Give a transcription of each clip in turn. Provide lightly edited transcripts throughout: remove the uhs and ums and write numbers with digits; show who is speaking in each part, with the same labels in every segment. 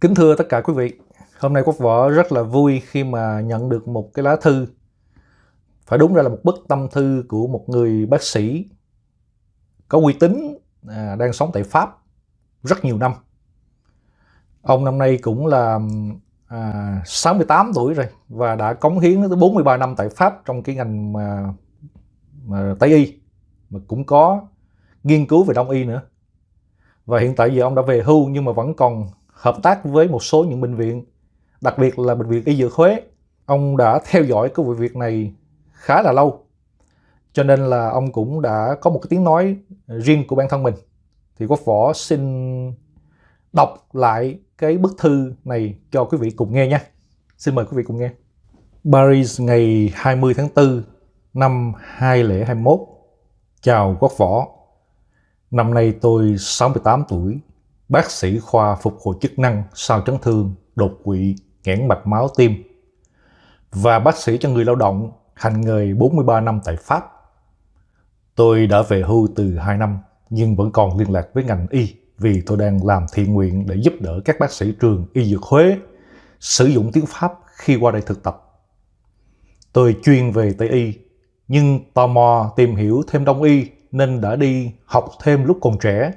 Speaker 1: Kính thưa tất cả quý vị, hôm nay Quốc Võ rất là vui khi mà nhận được một cái lá thư. Phải đúng ra là một bức tâm thư của một người bác sĩ có uy tín, đang sống tại Pháp rất nhiều năm. Ông năm nay cũng là 68 tuổi rồi và đã cống hiến tới 43 năm tại Pháp trong cái ngành mà Tây y, mà cũng có nghiên cứu về Đông y nữa. Và hiện tại giờ ông đã về hưu nhưng mà vẫn còn hợp tác với một số những bệnh viện, đặc biệt là bệnh viện Y Dược Huế. Ông đã theo dõi cái vụ việc này khá là lâu, cho nên là ông cũng đã có một cái tiếng nói riêng của bản thân mình. Thì Quốc Võ xin đọc lại cái bức thư này cho quý vị cùng nghe nha. Xin mời quý vị cùng nghe. Paris, ngày 20 tháng 4 năm 2021. Chào Quốc Võ. Năm nay tôi 68 tuổi, bác sĩ khoa phục hồi chức năng sau chấn thương, đột quỵ, nghẽn mạch máu tim và bác sĩ cho người lao động, hành nghề 43 năm tại Pháp. Tôi đã về hưu từ 2 năm nhưng vẫn còn liên lạc với ngành y vì tôi đang làm thiện nguyện để giúp đỡ các bác sĩ trường Y Dược Huế sử dụng tiếng Pháp khi qua đây thực tập. Tôi chuyên về Tây y nhưng tò mò tìm hiểu thêm Đông y nên đã đi học thêm lúc còn trẻ,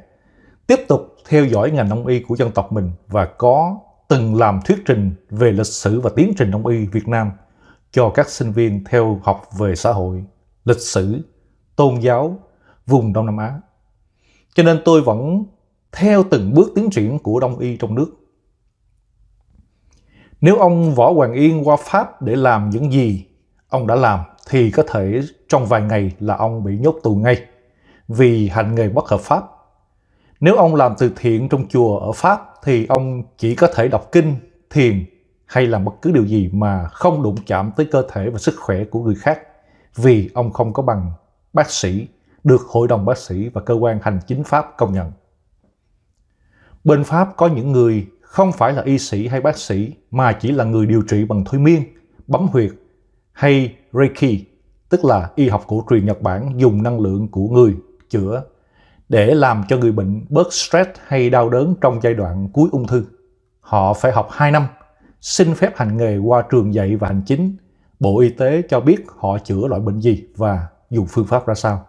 Speaker 1: tiếp tục theo dõi ngành Đông y của dân tộc mình và có từng làm thuyết trình về lịch sử và tiến trình Đông y Việt Nam cho các sinh viên theo học về xã hội, lịch sử, tôn giáo, vùng Đông Nam Á. Cho nên tôi vẫn theo từng bước tiến triển của Đông y trong nước. Nếu ông Võ Hoàng Yên qua Pháp để làm những gì ông đã làm thì có thể trong vài ngày là ông bị nhốt tù ngay vì hành nghề bất hợp pháp. Nếu ông làm từ thiện trong chùa ở Pháp thì ông chỉ có thể đọc kinh, thiền hay làm bất cứ điều gì mà không đụng chạm tới cơ thể và sức khỏe của người khác vì ông không có bằng bác sĩ được Hội đồng bác sĩ và cơ quan hành chính Pháp công nhận. Bên Pháp có những người không phải là y sĩ hay bác sĩ mà chỉ là người điều trị bằng thôi miên, bấm huyệt hay Reiki, tức là y học cổ truyền Nhật Bản dùng năng lượng của người chữa để làm cho người bệnh bớt stress hay đau đớn trong giai đoạn cuối ung thư. Họ phải học 2 năm, xin phép hành nghề qua trường dạy và hành chính. Bộ Y tế cho biết họ chữa loại bệnh gì và dùng phương pháp ra sao.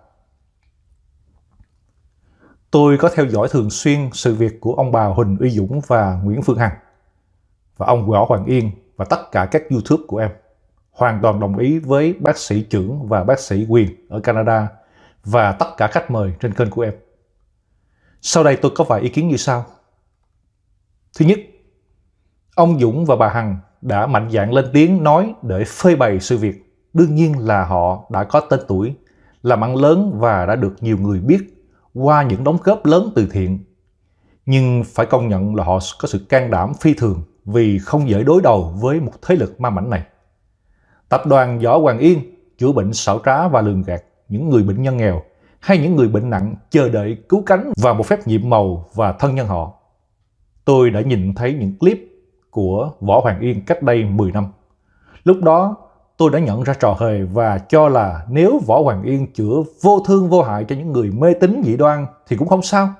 Speaker 1: Tôi có theo dõi thường xuyên sự việc của ông bà Huỳnh Uy Dũng và Nguyễn Phương Hằng và ông Võ Hoàng Yên và tất cả các YouTube của em. Hoàn toàn đồng ý với bác sĩ trưởng và bác sĩ Quyền ở Canada và tất cả khách mời trên kênh của em. Sau đây tôi có vài ý kiến như sau. Thứ nhất, ông Dũng và bà Hằng đã mạnh dạn lên tiếng nói để phơi bày sự việc. Đương nhiên là họ đã có tên tuổi, làm ăn lớn và đã được nhiều người biết qua những đóng góp lớn từ thiện. Nhưng phải công nhận là họ có sự can đảm phi thường vì không dễ đối đầu với một thế lực ma mãnh này. Tập đoàn Võ Hoàng Yên chữa bệnh xảo trá và lường gạt những người bệnh nhân nghèo hay những người bệnh nặng chờ đợi cứu cánh và một phép nhiệm màu và thân nhân họ. Tôi đã nhìn thấy những clip của Võ Hoàng Yên cách đây 10 năm. Lúc đó tôi đã nhận ra trò hề và cho là nếu Võ Hoàng Yên chữa vô thương vô hại cho những người mê tín dị đoan thì cũng không sao.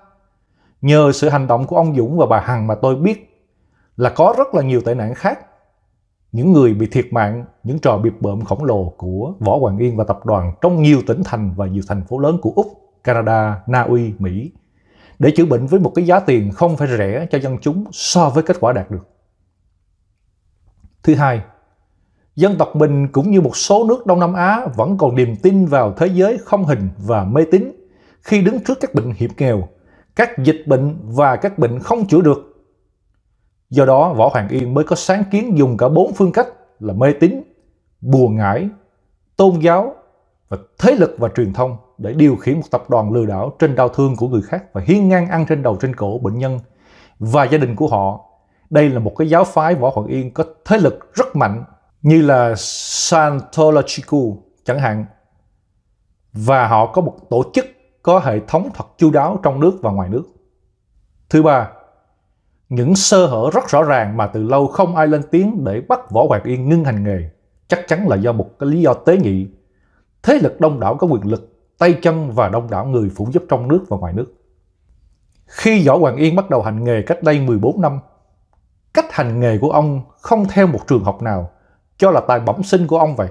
Speaker 1: Nhờ sự hành động của ông Dũng và bà Hằng mà tôi biết là có rất là nhiều tệ nạn khác. Những người bị thiệt mạng, những trò bịp bợm khổng lồ của Võ Hoàng Yên và tập đoàn trong nhiều tỉnh thành và nhiều thành phố lớn của Úc, Canada, Na Uy, Mỹ để chữa bệnh với một cái giá tiền không phải rẻ cho dân chúng so với kết quả đạt được. Thứ hai, dân tộc mình cũng như một số nước Đông Nam Á vẫn còn niềm tin vào thế giới không hình và mê tín khi đứng trước các bệnh hiểm nghèo, các dịch bệnh và các bệnh không chữa được. Do đó, Võ Hoàng Yên mới có sáng kiến dùng cả 4 phương cách là mê tín, bùa ngải, tôn giáo và thế lực và truyền thông để điều khiển một tập đoàn lừa đảo trên đau thương của người khác và hiên ngang ăn trên đầu trên cổ bệnh nhân và gia đình của họ. Đây là một cái giáo phái Võ Hoàng Yên có thế lực rất mạnh như là Scientology chẳng hạn. Và họ có một tổ chức có hệ thống thật chu đáo trong nước và ngoài nước. Thứ ba, những sơ hở rất rõ ràng mà từ lâu không ai lên tiếng để bắt Võ Hoàng Yên ngưng hành nghề chắc chắn là do một cái lý do tế nhị. Thế lực đông đảo có quyền lực, tay chân và đông đảo người phụ giúp trong nước và ngoài nước. Khi Võ Hoàng Yên bắt đầu hành nghề cách đây 14 năm, hành nghề của ông không theo một trường học nào, cho là tài bẩm sinh của ông vậy.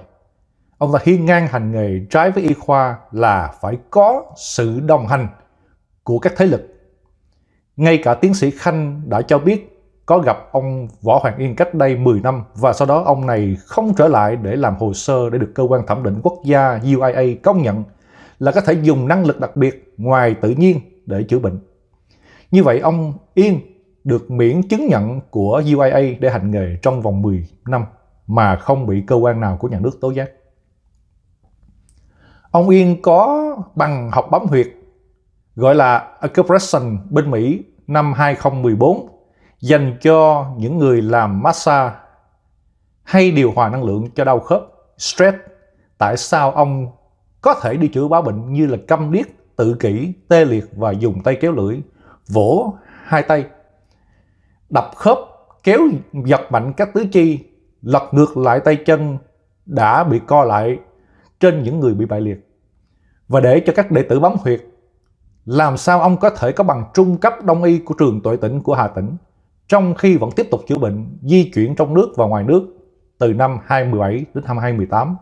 Speaker 1: Ông ta hiên ngang hành nghề trái với y khoa là phải có sự đồng hành của các thế lực. Ngay cả tiến sĩ Khanh đã cho biết có gặp ông Võ Hoàng Yên cách đây 10 năm và sau đó ông này không trở lại để làm hồ sơ để được cơ quan thẩm định quốc gia UIA công nhận là có thể dùng năng lực đặc biệt ngoài tự nhiên để chữa bệnh. Như vậy ông Yên được miễn chứng nhận của UIA để hành nghề trong vòng 10 năm mà không bị cơ quan nào của nhà nước tố giác. Ông Yên có bằng học bấm huyệt gọi là Acupressure bên Mỹ năm 2014 dành cho những người làm massage hay điều hòa năng lượng cho đau khớp, stress. Tại sao ông có thể đi chữa báo bệnh như là câm điếc, tự kỷ, tê liệt và dùng tay kéo lưỡi, vỗ hai tay, đập khớp, kéo giật mạnh các tứ chi, lật ngược lại tay chân đã bị co lại trên những người bị bại liệt. Và để cho các đệ tử bấm huyệt, làm sao ông có thể có bằng trung cấp đông y của trường Tuệ Tĩnh của Hà Tĩnh, trong khi vẫn tiếp tục chữa bệnh, di chuyển trong nước và ngoài nước từ năm 2017 đến năm 2018.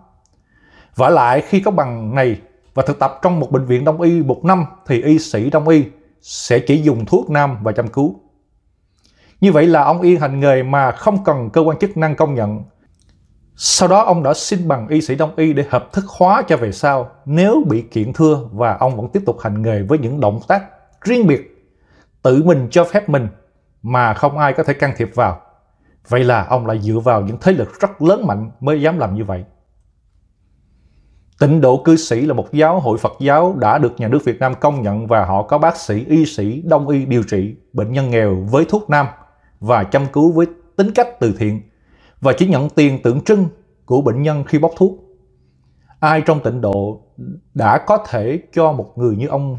Speaker 1: Vả lại khi có bằng này và thực tập trong một bệnh viện đông y 1 năm thì y sĩ đông y sẽ chỉ dùng thuốc nam và chăm cứu. Như vậy là ông Yên hành nghề mà không cần cơ quan chức năng công nhận. Sau đó ông đã xin bằng y sĩ đông y để hợp thức hóa cho về sau nếu bị kiện thưa, và ông vẫn tiếp tục hành nghề với những động tác riêng biệt, tự mình cho phép mình mà không ai có thể can thiệp vào. Vậy là ông lại dựa vào những thế lực rất lớn mạnh mới dám làm như vậy. Tịnh Độ Cư Sĩ là một giáo hội Phật giáo đã được nhà nước Việt Nam công nhận và họ có bác sĩ, y sĩ, đông y điều trị bệnh nhân nghèo với thuốc nam và chăm cứu với tính cách từ thiện và chỉ nhận tiền tượng trưng của bệnh nhân khi bốc thuốc. Ai trong Tịnh Độ đã có thể cho một người như ông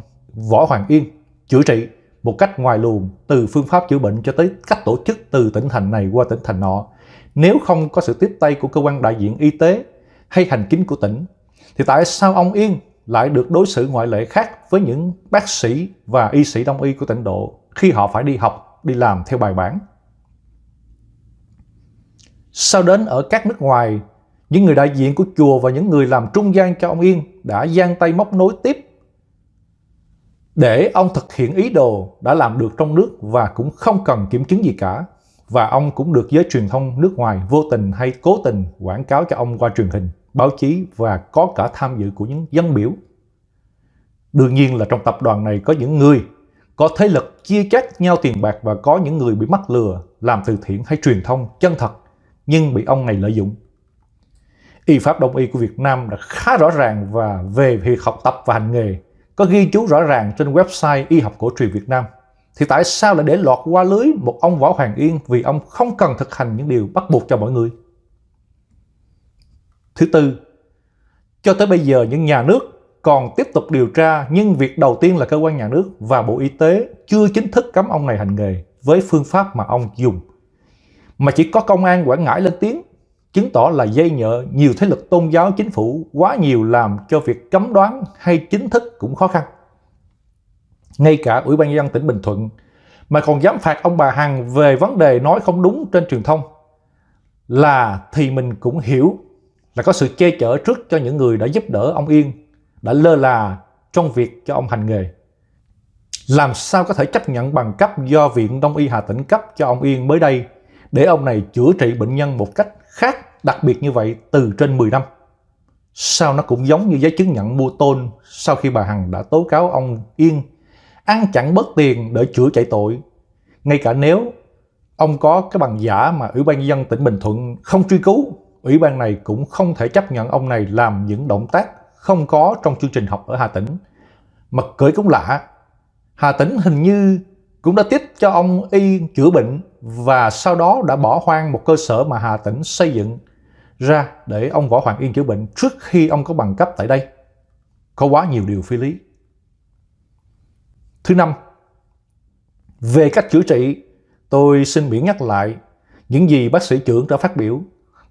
Speaker 1: Võ Hoàng Yên chữa trị một cách ngoài luồng, từ phương pháp chữa bệnh cho tới cách tổ chức từ tỉnh thành này qua tỉnh thành nọ, nếu không có sự tiếp tay của cơ quan đại diện y tế hay hành chính của tỉnh, thì tại sao ông Yên lại được đối xử ngoại lệ khác với những bác sĩ và y sĩ đông y của Tịnh Độ khi họ phải đi học, đi làm theo bài bản? Sau đến ở các nước ngoài, những người đại diện của chùa và những người làm trung gian cho ông Yên đã giang tay móc nối tiếp để ông thực hiện ý đồ đã làm được trong nước và cũng không cần kiểm chứng gì cả. Và ông cũng được giới truyền thông nước ngoài vô tình hay cố tình quảng cáo cho ông qua truyền hình, báo chí và có cả tham dự của những dân biểu. Đương nhiên là trong tập đoàn này có những người có thế lực chia chác nhau tiền bạc và có những người bị mắc lừa làm từ thiện hay truyền thông chân thật nhưng bị ông này lợi dụng. Y pháp đông y của Việt Nam đã khá rõ ràng và về việc học tập và hành nghề có ghi chú rõ ràng trên website Y học cổ truyền Việt Nam. Thì tại sao lại để lọt qua lưới một ông Võ Hoàng Yên vì ông không cần thực hành những điều bắt buộc cho mọi người? Thứ tư, cho tới bây giờ những nhà nước còn tiếp tục điều tra, nhưng việc đầu tiên là cơ quan nhà nước và Bộ Y tế chưa chính thức cấm ông này hành nghề với phương pháp mà ông dùng, mà chỉ có công an Quảng Ngãi lên tiếng, chứng tỏ là dây nhợ nhiều thế lực tôn giáo chính phủ quá nhiều làm cho việc cấm đoán hay chính thức cũng khó khăn. Ngay cả Ủy ban nhân dân tỉnh Bình Thuận mà còn dám phạt ông bà Hằng về vấn đề nói không đúng trên truyền thông thì mình cũng hiểu là có sự che chở trước cho những người đã giúp đỡ ông Yên, đã lơ là trong việc cho ông hành nghề. Làm sao có thể chấp nhận bằng cấp do Viện Đông y Hà Tĩnh cấp cho ông Yên mới đây để ông này chữa trị bệnh nhân một cách khác đặc biệt như vậy từ trên 10 năm? Sao nó cũng giống như giấy chứng nhận mua tôn sau khi bà Hằng đã tố cáo ông Yên ăn chặn bớt tiền để chữa chạy tội. Ngay cả nếu ông có cái bằng giả mà Ủy ban nhân dân tỉnh Bình Thuận không truy cứu, Ủy ban này cũng không thể chấp nhận ông này làm những động tác không có trong chương trình học ở Hà Tĩnh. Mà kể cũng lạ, Hà Tĩnh hình như cũng đã tiếp cho ông Y chữa bệnh và sau đó đã bỏ hoang một cơ sở mà Hà Tĩnh xây dựng ra để ông Võ Hoàng Yên chữa bệnh trước khi ông có bằng cấp tại đây. Có quá nhiều điều phi lý. Thứ năm, về cách chữa trị, tôi xin miễn nhắc lại những gì bác sĩ trưởng đã phát biểu.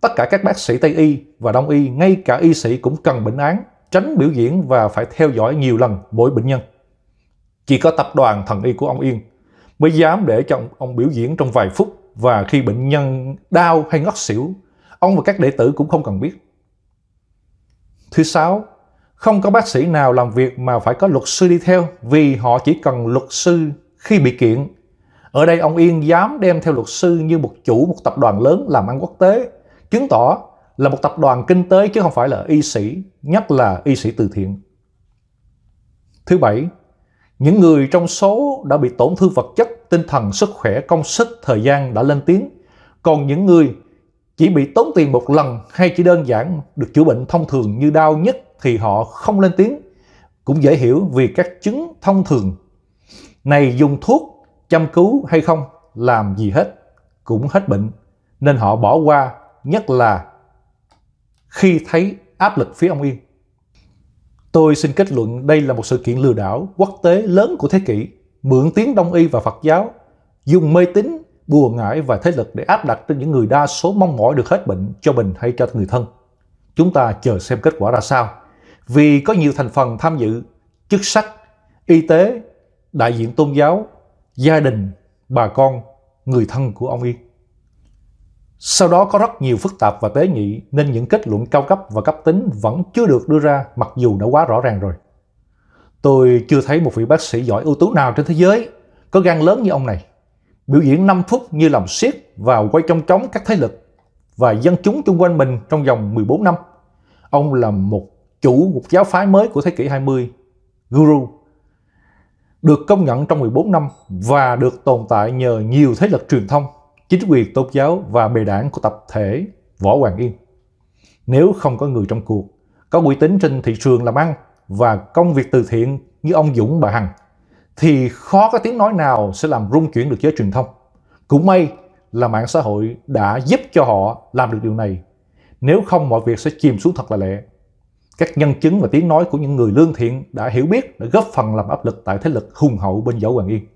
Speaker 1: Tất cả các bác sĩ Tây y và Đông y, ngay cả y sĩ cũng cần bệnh án, tránh biểu diễn và phải theo dõi nhiều lần mỗi bệnh nhân. Chỉ có tập đoàn thần y của ông Yên mới dám để cho ông biểu diễn trong vài phút và khi bệnh nhân đau hay ngất xỉu, ông và các đệ tử cũng không cần biết. Thứ 6, không có bác sĩ nào làm việc mà phải có luật sư đi theo vì họ chỉ cần luật sư khi bị kiện. Ở đây ông Yên dám đem theo luật sư như một chủ một tập đoàn lớn làm ăn quốc tế, chứng tỏ là một tập đoàn kinh tế chứ không phải là y sĩ, nhất là y sĩ từ thiện. Thứ 7, những người trong số đã bị tổn thương vật chất, tinh thần, sức khỏe, công sức, thời gian đã lên tiếng. Còn những người chỉ bị tốn tiền một lần hay chỉ đơn giản được chữa bệnh thông thường như đau nhức thì họ không lên tiếng. Cũng dễ hiểu vì các chứng thông thường này dùng thuốc chăm cứu hay không làm gì hết, cũng hết bệnh, nên họ bỏ qua, nhất là khi thấy áp lực phía ông Yên. Tôi xin kết luận đây là một sự kiện lừa đảo quốc tế lớn của thế kỷ, mượn tiếng Đông y và Phật giáo, dùng mê tín, bùa ngải và thế lực để áp đặt trên những người đa số mong mỏi được hết bệnh cho mình hay cho người thân. Chúng ta chờ xem kết quả ra sao, vì có nhiều thành phần tham dự: chức sắc, y tế, đại diện tôn giáo, gia đình, bà con, người thân của ông Yên. Sau đó có rất nhiều phức tạp và tế nhị nên những kết luận cao cấp và cấp tính vẫn chưa được đưa ra mặc dù đã quá rõ ràng rồi. Tôi chưa thấy một vị bác sĩ giỏi ưu tú nào trên thế giới có gan lớn như ông này. Biểu diễn 5 phút như làm xiết và quay trong trống các thế lực và dân chúng xung quanh mình trong vòng 14 năm. Ông là một giáo phái mới của thế kỷ 20, Guru, được công nhận trong 14 năm và được tồn tại nhờ nhiều thế lực truyền thông, chính quyền tôn giáo và bè đảng của tập thể Võ Hoàng Yên. Nếu không có người trong cuộc, có uy tín trên thị trường làm ăn và công việc từ thiện như ông Dũng, bà Hằng, thì khó có tiếng nói nào sẽ làm rung chuyển được giới truyền thông. Cũng may là mạng xã hội đã giúp cho họ làm được điều này. Nếu không, mọi việc sẽ chìm xuống thật là lẹ. Các nhân chứng và tiếng nói của những người lương thiện đã hiểu biết đã góp phần làm áp lực tại thế lực hùng hậu bên Võ Hoàng Yên.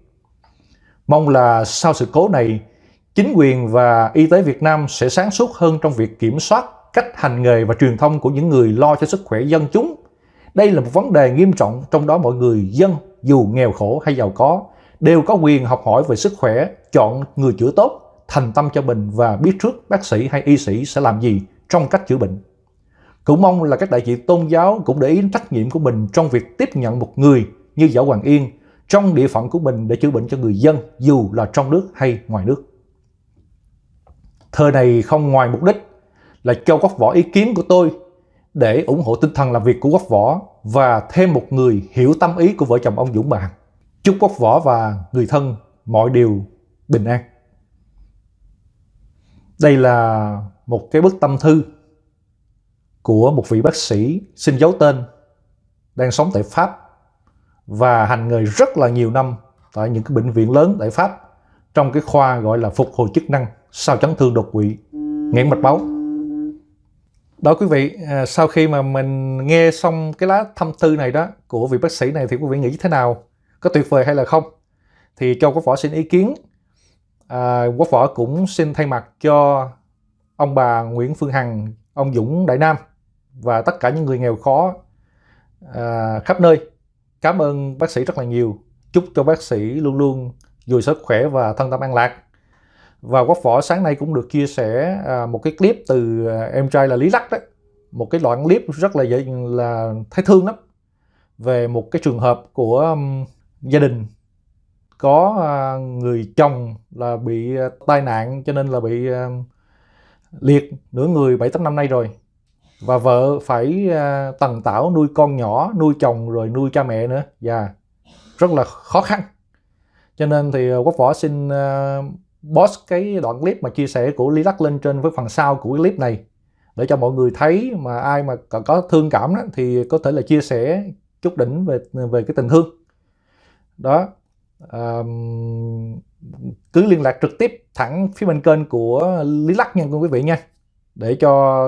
Speaker 1: Mong là sau sự cố này, chính quyền và y tế Việt Nam sẽ sáng suốt hơn trong việc kiểm soát cách hành nghề và truyền thông của những người lo cho sức khỏe dân chúng. Đây là một vấn đề nghiêm trọng, trong đó mọi người dân, dù nghèo khổ hay giàu có, đều có quyền học hỏi về sức khỏe, chọn người chữa tốt, thành tâm cho mình và biết trước bác sĩ hay y sĩ sẽ làm gì trong cách chữa bệnh. Cũng mong là các đại diện tôn giáo cũng để ý đến trách nhiệm của mình trong việc tiếp nhận một người như Võ Hoàng Yên trong địa phận của mình để chữa bệnh cho người dân, dù là trong nước hay ngoài nước. Thơ này không ngoài mục đích là cho Quốc Võ ý kiến của tôi để ủng hộ tinh thần làm việc của Quốc Võ và thêm một người hiểu tâm ý của vợ chồng ông Dũng, bà Hằng. Chúc Quốc Võ và người thân mọi điều bình an. Đây là một cái bức tâm thư của một vị bác sĩ xin giấu tên, đang sống tại Pháp và hành nghề rất là nhiều năm tại những cái bệnh viện lớn tại Pháp, trong cái khoa gọi là phục hồi chức năng sau chấn thương đột quỵ, nghẽn mạch máu. Đó quý vị, sau khi mà mình nghe xong cái lá thâm thư này đó của vị bác sĩ này thì quý vị nghĩ thế nào? Có tuyệt vời hay là không? Thì cho Quốc Võ xin ý kiến. Quốc Võ cũng xin thay mặt cho ông bà Nguyễn Phương Hằng, ông Dũng Đại Nam và tất cả những người nghèo khó khắp nơi, cảm ơn bác sĩ rất là nhiều. Chúc cho bác sĩ luôn luôn dồi sức khỏe và thân tâm an lạc. Và Quốc Võ sáng nay cũng được chia sẻ một cái clip từ em trai là Lý Lắc đó, một cái đoạn clip rất là dễ là thấy thương lắm, về một cái trường hợp của gia đình có người chồng là bị tai nạn cho nên là bị liệt nửa người 7-8 năm nay rồi, và vợ phải tần tảo nuôi con nhỏ, nuôi chồng rồi nuôi cha mẹ nữa, và rất là khó khăn. Cho nên thì Quốc Võ xin post cái đoạn clip mà chia sẻ của Lý Lắc lên trên với phần sau của cái clip này để cho mọi người thấy, mà ai mà có thương cảm đó, thì có thể là chia sẻ chút đỉnh về cái tình thương đó. Cứ liên lạc trực tiếp thẳng phía bên kênh của Lý Lắc nha quý vị nha, để cho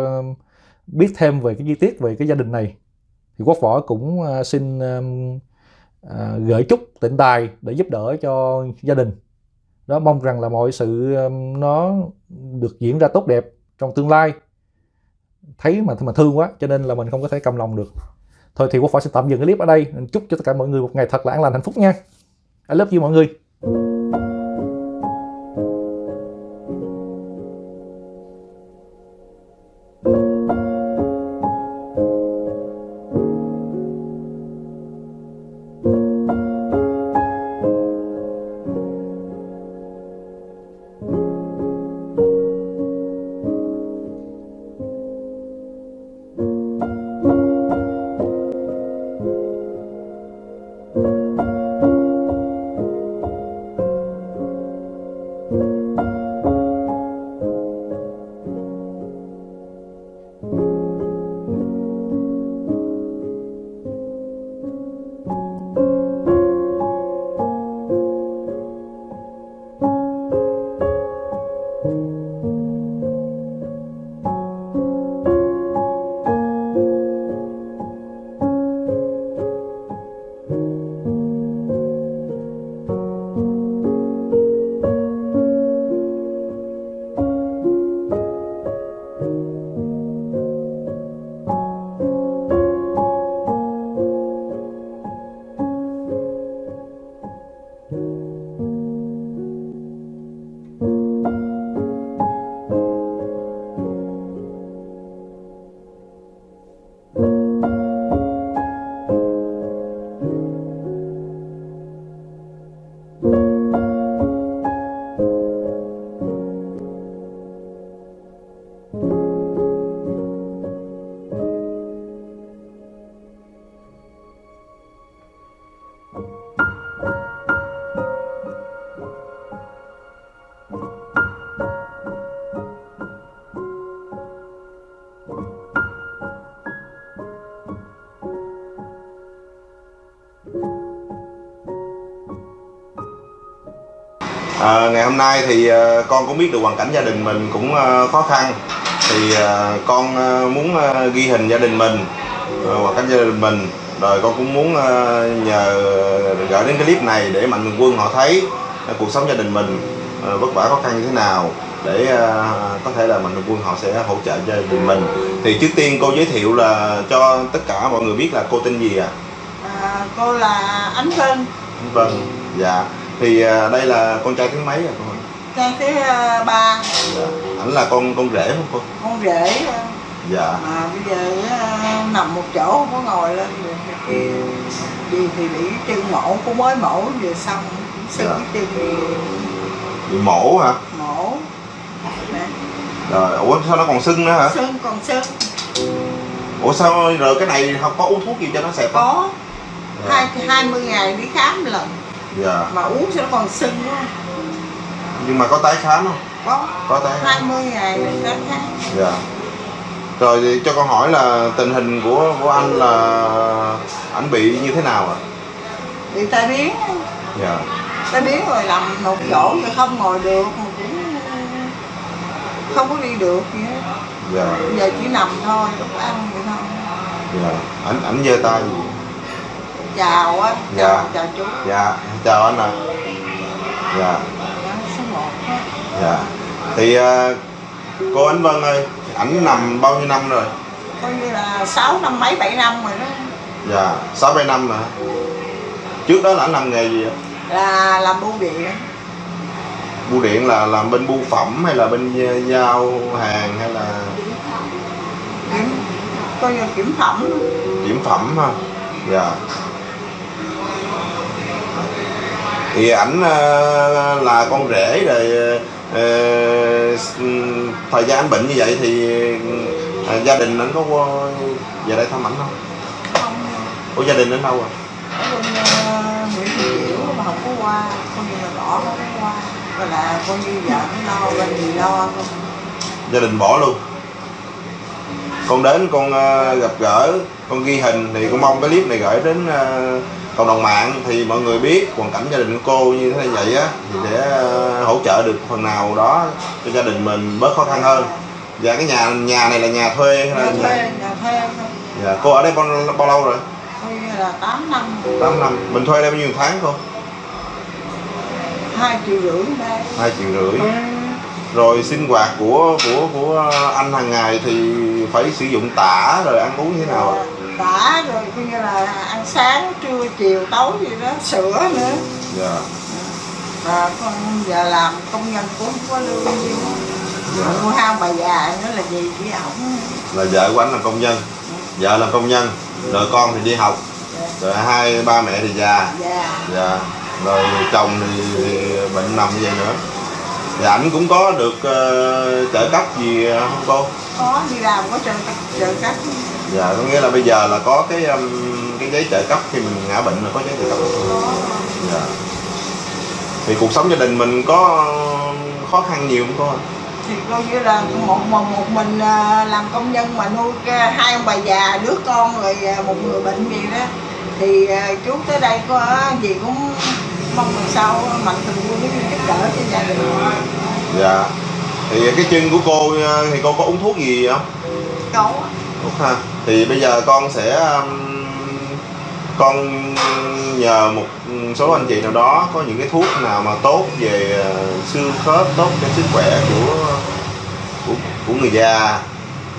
Speaker 1: biết thêm về cái chi tiết về cái gia đình này. Thì Quốc Võ cũng xin gửi chút tịnh tài để giúp đỡ cho gia đình đó. Mong rằng là mọi sự nó được diễn ra tốt đẹp trong tương lai. Thấy mà thương quá cho nên là mình không có thể cầm lòng được. Thôi thì Quốc Võ sẽ tạm dừng cái clip ở đây. Chúc cho tất cả mọi người một ngày thật là an lành hạnh phúc nha. I love you mọi người.
Speaker 2: Ngày hôm nay thì con cũng biết được hoàn cảnh gia đình mình cũng khó khăn, thì con muốn ghi hình gia đình mình, hoàn cảnh gia đình mình, rồi con cũng muốn nhờ gửi đến cái clip này để mạnh thường quân họ thấy cuộc sống gia đình mình vất vả khó khăn như thế nào, để có thể là mạnh thường quân họ sẽ hỗ trợ cho gia đình mình. Thì trước tiên cô giới thiệu là cho tất cả mọi người biết là cô tên gì ạ?
Speaker 3: Cô là Ánh Vân.
Speaker 2: Vâng, dạ. Thì đây là con trai thứ mấy à cô?
Speaker 3: Trai thứ ba.
Speaker 2: Dạ. Ảnh là con rể không cô?
Speaker 3: Con rể.
Speaker 2: Dạ.
Speaker 3: Mà bây giờ nằm một chỗ không có ngồi lên được, kia gì thì bị chân mổ, cô mới mổ vừa xong sưng
Speaker 2: Dạ.
Speaker 3: cái chân
Speaker 2: Bị mổ hả?
Speaker 3: mổ. Nè.
Speaker 2: Rồi, ủa sao nó còn sưng nữa hả?
Speaker 3: Sưng còn sưng.
Speaker 2: Ủa sao rồi cái này không có uống thuốc gì cho nó xẹp không?
Speaker 3: Có.
Speaker 2: Dạ.
Speaker 3: 20 ngày đi khám lần.
Speaker 2: Dạ.
Speaker 3: Mà uống sao nó còn sưng quá.
Speaker 2: Nhưng mà có tái khám không? Có tái khám.
Speaker 3: 20 ngày đi khám.
Speaker 2: Dạ. Rồi thì cho con hỏi là tình hình của anh là ảnh bị như thế nào ạ?
Speaker 3: Bị tai biến.
Speaker 2: Dạ.
Speaker 3: Tai biến rồi nằm một chỗ rồi không ngồi được, mà cũng không có đi được gì hết.
Speaker 2: Dạ.
Speaker 3: Bây giờ chỉ nằm thôi, lúc ăn vậy thôi.
Speaker 2: Dạ. Ảnh giơ tay gì?
Speaker 3: Chào á.
Speaker 2: Dạ.
Speaker 3: Chào chú.
Speaker 2: Dạ. Chào anh ạ. Dạ.
Speaker 3: Số 1 á.
Speaker 2: Dạ. Thì cô Ánh Vân ơi, ảnh nằm bao nhiêu năm rồi?
Speaker 3: Coi như là 6 năm mấy 7 năm rồi đó.
Speaker 2: Dạ, 6-7 năm rồi. Trước đó là ảnh làm nghề gì ạ?
Speaker 3: Là làm bưu điện.
Speaker 2: Bưu điện là làm bên bưu phẩm hay là bên giao hàng hay là
Speaker 3: Coi như kiểm phẩm.
Speaker 2: kiểm phẩm ha? Dạ. Thì ảnh là con rể rồi, thời gian ảnh bệnh như vậy thì gia đình ảnh có về đây thăm ảnh không?
Speaker 3: Không.
Speaker 2: Ủa gia đình ảnh đâu rồi?
Speaker 3: Ở bên Nguyễn Thị Diểu mà không có qua, coi như là bỏ không có qua. Rồi là coi như vợ nó lo, bên gì lo không.
Speaker 2: Gia đình bỏ luôn. Con đến con gặp gỡ, con ghi hình thì con mong cái clip này gửi đến cộng đồng mạng thì mọi người biết hoàn cảnh gia đình của cô như thế vậy á, thì để hỗ trợ được phần nào đó cho gia đình mình bớt khó khăn hơn. Và cái nhà này là nhà thuê hay là
Speaker 3: Nhà thuê không?
Speaker 2: dạ. Cô ở đây bao lâu rồi?
Speaker 3: Coi như là 8 năm.
Speaker 2: 8 năm. Mình thuê đây bao nhiêu tháng cô?
Speaker 3: 2,5 triệu đây.
Speaker 2: 2,5 triệu. Rồi sinh hoạt của anh hàng ngày thì phải sử dụng tả rồi ăn uống như thế nào ạ?
Speaker 3: Tả rồi coi như là ăn sáng, trưa, chiều, tối gì đó, sữa nữa.
Speaker 2: Dạ.
Speaker 3: Và con giờ làm công nhân cũng không có lương gì.
Speaker 2: Dạ.
Speaker 3: Mua hao bà già nữa là gì với ổng.
Speaker 2: Là vợ của anh là công nhân, vợ là công nhân, rồi con thì đi học, rồi hai ba mẹ thì già.
Speaker 3: Dạ.
Speaker 2: Dạ. Rồi chồng thì bệnh nằm như vậy nữa. Thì ảnh cũng có được trợ cấp gì không cô?
Speaker 3: Có đi làm có trợ cấp.
Speaker 2: Dạ, có nghĩa là bây giờ là có cái giấy trợ cấp khi mình ngã bệnh là có giấy trợ cấp. Dạ. Thì cuộc sống gia đình mình có khó khăn nhiều không cô?
Speaker 3: Thì coi như là một mình làm công nhân mà nuôi hai ông bà già, đứa con rồi một người bệnh gì đó. Thì chú tới đây có gì cũng mong lần sau mạnh thường quân giúp đỡ cho gia đình.
Speaker 2: Dạ. Thì cái chân của cô thì cô có uống thuốc gì không?
Speaker 3: Có.
Speaker 2: Thuốc ha. Thì bây giờ con sẽ con nhờ một số anh chị nào đó có những cái thuốc nào mà tốt về xương khớp, tốt cho sức khỏe của người già.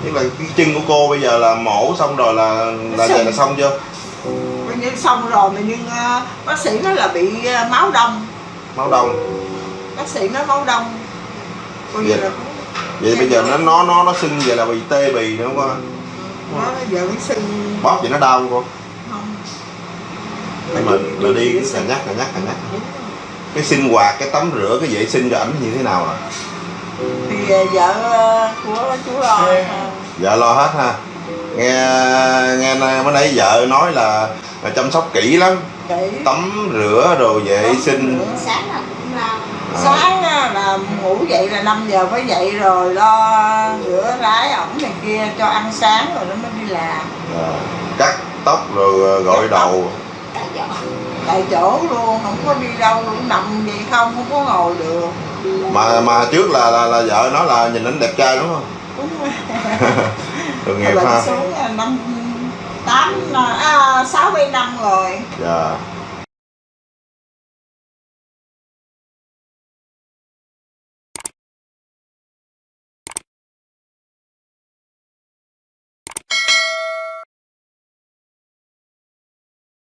Speaker 2: Tức là cái chân của cô bây giờ là mổ xong rồi là giờ là xong chưa?
Speaker 3: Coi như xong rồi mà nhưng bác sĩ nói là bị máu đông.
Speaker 2: Máu đông.
Speaker 3: Bác sĩ nói máu đông. Coi như là
Speaker 2: Vậy bây giờ nó sưng vậy là bị tê bì nữa không cô?
Speaker 3: Nó giờ nó sưng.
Speaker 2: Bóp vậy nó đau không cô?
Speaker 3: Không.
Speaker 2: Nhưng mà đi cứ cà nhắc. Cái sinh hoạt, cái tắm rửa, cái vệ sinh cho ảnh như thế nào ạ?
Speaker 3: Thì vợ của chú lo.
Speaker 2: Vợ lo hết ha. Nghe mới nãy vợ nói là chăm sóc kỹ lắm.
Speaker 3: Kỹ.
Speaker 2: Tắm rửa rồi vệ sinh.
Speaker 3: Sáng là cũng lo. Sáng là ngủ dậy là 5 giờ phải dậy rồi lo rửa rái ổng này kia cho ăn sáng rồi nó mới đi làm.
Speaker 2: Cắt tóc rồi gội đầu.
Speaker 3: tại chỗ luôn, không có đi đâu luôn, nằm vậy không có ngồi được.
Speaker 2: Mà trước là vợ nói là nhìn anh đẹp trai đúng không?
Speaker 3: Đúng rồi.
Speaker 2: Được nghiệp
Speaker 3: Bệnh
Speaker 2: ha.
Speaker 3: xuống 6 7 năm rồi.
Speaker 2: Dạ.